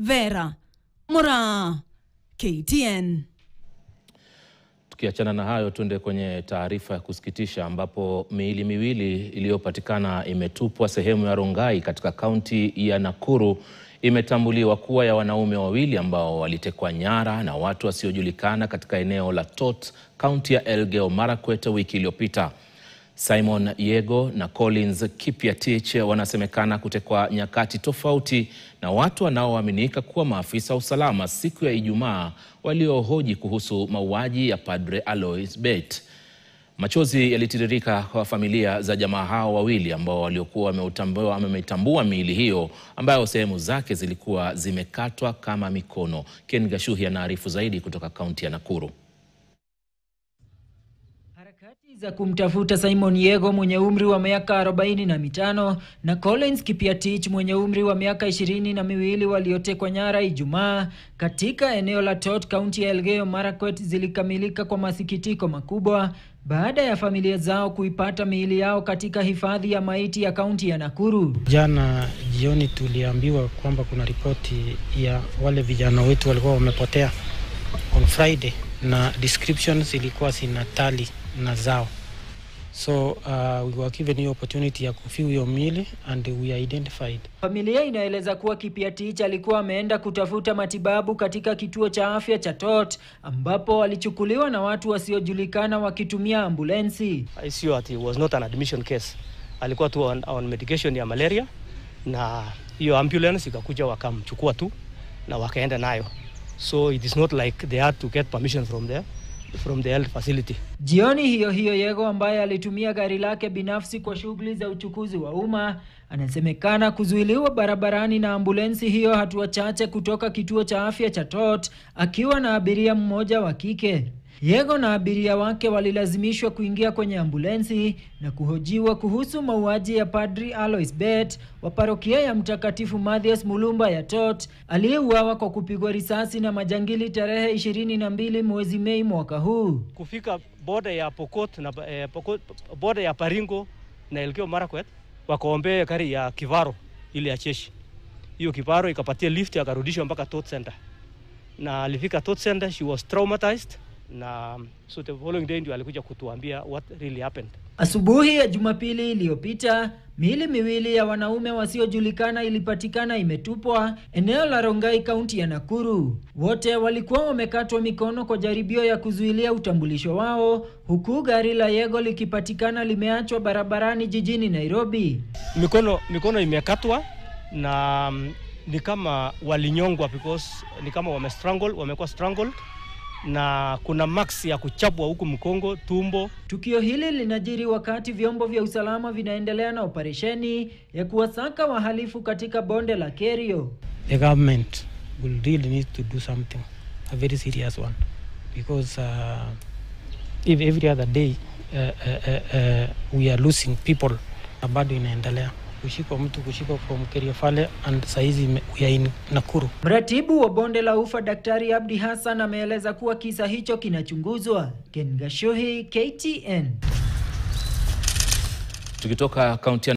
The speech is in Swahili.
Vera Mura, KTN. Tukiachana na hayo, tuende kwenye taarifa ya kusikitisha ambapo miili miwili iliyopatikana imetupwa sehemu ya Rongai katika kaunti ya Nakuru imetambuliwa kuwa ya wanaume wawili ambao walitekwa nyara na watu wasiojulikana katika eneo la Tot, kaunti ya Elgeyo Marakwet wiki iliyopita. Simon Yego na Collins Kipiatich wanasemekana kutekwa nyakati tofauti na watu wanaoaminika kuwa maafisa usalama siku ya Ijumaa waliohoji kuhusu mauaji ya Padre Alois Bet. Machozi yalitiririka kwa familia za jamaa hao wawili ambao waliokuwa wametambua miili hiyo ambayo sehemu zake zilikuwa zimekatwa kama mikono. Ken Gashuhi anaarifu zaidi kutoka kaunti ya Nakuru. Harakati za kumtafuta Simon Yego mwenye umri wa miaka 45 na Collins Kipiatich mwenye umri wa miaka 22 waliotekwa nyara Ijumaa katika eneo la Tot, kaunti ya Elgeyo Marakwet zilikamilika kwa masikitiko makubwa baada ya familia zao kuipata miili yao katika hifadhi ya maiti ya kaunti ya Nakuru. Jana jioni tuliambiwa kwamba kuna ripoti ya wale vijana wetu walikuwa wamepotea on Friday na descriptions ilikuwa zinatali na zao. So we were given the opportunity ya kufiu hiyo miili and we identified. Familia inaeleza kuwa Kipiatich alikuwa ameenda kutafuta matibabu katika kituo cha afya cha Tot ambapo alichukuliwa na watu wasiojulikana wakitumia ambulensi. I see that it was not an admission case. Alikuwa tu on medication ya malaria na hiyo ambulance ikakuja wakamchukua tu na wakaenda nayo. So it is not like they had to get permission from the health facility. Jioni hiyo Yego ambaye alitumia gari lake binafsi kwa shughuli za uchukuzi wa umma anasemekana kuzuiliwa barabarani na ambulensi hiyo hatua chache kutoka kituo cha afya cha Tot akiwa na abiria mmoja wa kike. Yego na abiria wake walilazimishwa kuingia kwenye ambulensi na kuhojiwa kuhusu mauaji ya Padri Alois Bet wa parokia ya Mtakatifu Mathias Mulumba ya Tot aliyeuawa kwa kupigwa risasi na majangili tarehe 22 mwezi Mei mwaka huu. Kufika border ya Pokot na border ya Baringo na Elgeyo Marakwet wakaombea gari ya Kivaro ile ya Cheshi. Hiyo Kivaro ikapatia lift akarudishwa mpaka Tot Center. Na alifika Tot Center, she was traumatized. Na so the following day ndio alikuja kutuambia what really happened. Asubuhi ya Jumapili iliyopita, miili miwili ya wanaume wasiojulikana ilipatikana imetupwa eneo la Rongai, kaunti ya Nakuru. Wote walikuwa wamekatwa mikono kwa jaribio ya kuzuilia utambulisho wao, huku gari la Yego likipatikana limeachwa barabarani jijini Nairobi. Mikono imekatwa na ni kama walinyongwa because ni kama wamekuwa strangled. Na kuna marks ya kuchapwa huku mkongo, tumbo. Tukio hili linajiri wakati vyombo vya usalama vinaendelea na operesheni ya kuwasaka wahalifu katika bonde la Kerio. The government will really need to do something, a very serious one, because if every other day we are losing people, bado inaendelea. Kushikwa from Kerio Valley and saizi we are in Nakuru. Mratibu wa bonde la ufa Daktari Abdi Hassan ameeleza kuwa kisa hicho kinachunguzwa. Ken Gashuhi, KTN. Tukitoka kaunti